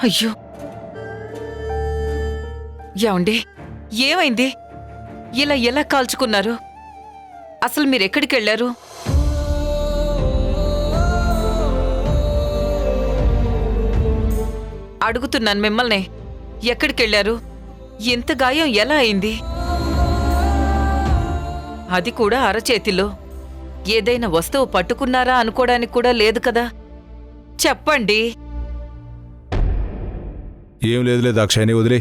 అయ్యో, ఏమండి, ఏమైంది? ఇలా ఎలా కాల్చుకున్నారు? అసలు మీరెక్కడికి వెళ్ళారు? అడుగుతున్నాను మిమ్మల్ని, ఎక్కడికి వెళ్ళారు? ఎంత గాయం ఎలా అయింది? అది కూడా అరచేతిలో. ఏదైనా వస్తువు పట్టుకున్నారా అనుకోవడానికి కూడా లేదు కదా. చెప్పండి. ఏం లేదులే దాక్షాయిని, వదిలే.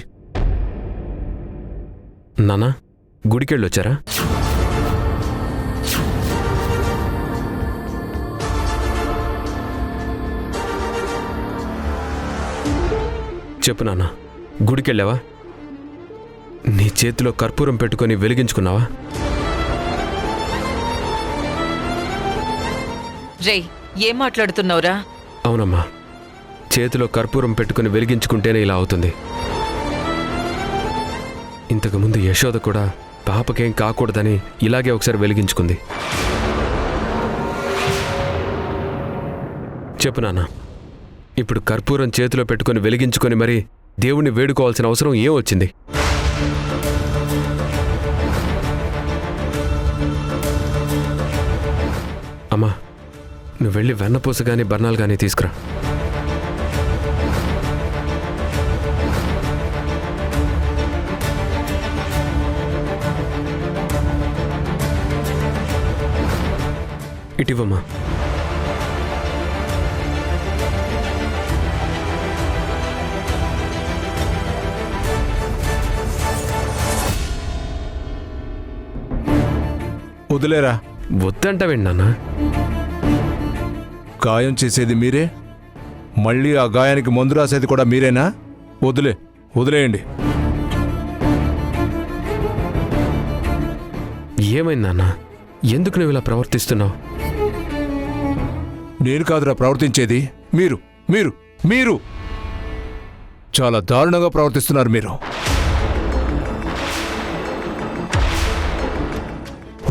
నానా, గుడికెళ్ళొచ్చారా? చెప్పు నాన్న, గుడికెళ్ళావా? నీ చేతిలో కర్పూరం పెట్టుకొని వెలిగించుకున్నావా? రేయ్, ఏం మాట్లాడుతున్నావురా? అవునమ్మా, చేతిలో కర్పూరం పెట్టుకుని వెలిగించుకుంటేనే ఇలా అవుతుంది. ఇంతకుముందు యశోద కూడా పాపకేం కాకూడదని ఇలాగే ఒకసారి వెలిగించుకుంది. చెప్పు నాన్న, ఇప్పుడు కర్పూరం చేతిలో పెట్టుకుని వెలిగించుకొని మరీ దేవుణ్ణి వేడుకోవాల్సిన అవసరం ఏం వచ్చింది? అమ్మా, నువ్వు వెళ్ళి వెన్నపూస కానీ బర్ణాలు కానీ తీసుకురా. ఇటివమ్మా. వదిలేరా. వద్దంటావేంటి నాన్న? గాయం చేసేది మీరే, మళ్ళీ ఆ గాయానికి మందు రాసేది కూడా మీరేనా? వదిలేయండి. ఏమైంది నాన్న? ఎందుకు నువ్వు ఇలా ప్రవర్తిస్తున్నావు? నేను కాదురా ప్రవర్తించేది, మీరు మీరు మీరు చాలా దారుణంగా ప్రవర్తిస్తున్నారు మీరు.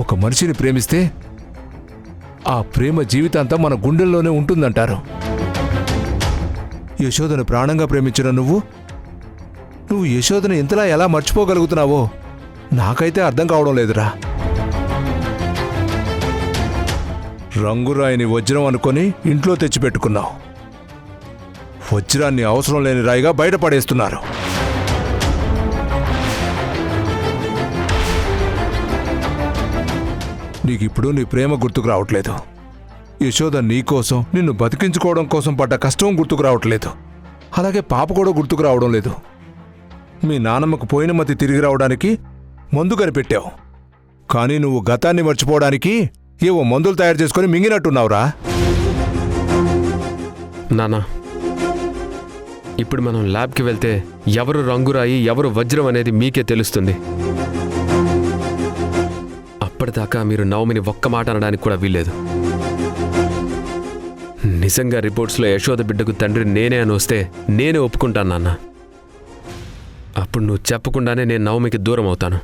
ఒక మనిషిని ప్రేమిస్తే ఆ ప్రేమ జీవితాంతం మన గుండెల్లోనే ఉంటుందంటారు. యశోదను ప్రాణంగా ప్రేమించిన నువ్వు యశోదను ఇంతలా ఎలా మర్చిపోగలుగుతున్నావో నాకైతే అర్థం కావడం లేదురా. రంగురాయిని వజ్రం అనుకొని ఇంట్లో తెచ్చిపెట్టుకున్నావు. వజ్రాన్ని అవసరం లేని రాయిగా బయటపడేస్తున్నారు. నీకిప్పుడు నీ ప్రేమ గుర్తుకు రావట్లేదు. యశోద నీకోసం, నిన్ను బతికించుకోవడం కోసం పడ్డ కష్టం గుర్తుకు రావట్లేదు. అలాగే పాప కూడా గుర్తుకు రావడం లేదు. మీ నానమ్మకు పోయిన మతి తిరిగి రావడానికి మందు కనిపెట్టావు. కానీ నువ్వు గతాన్ని మర్చిపోవడానికి ఏవో మందులు తయారు చేసుకుని మింగినట్టున్నావురా. నానా, ఇప్పుడు మనం ల్యాబ్కి వెళ్తే ఎవరు రంగురాయి ఎవరు వజ్రం అనేది మీకే తెలుస్తుంది. అప్పటిదాకా మీరు నవమిని ఒక్క మాట అనడానికి కూడా వీల్లేదు. నిజంగా రిపోర్ట్స్లో యశోద బిడ్డకు తండ్రి నేనే అని వస్తే నేనే ఒప్పుకుంటాను నాన్న. అప్పుడు నువ్వు చెప్పకుండానే నేను నవమికి దూరం అవుతాను.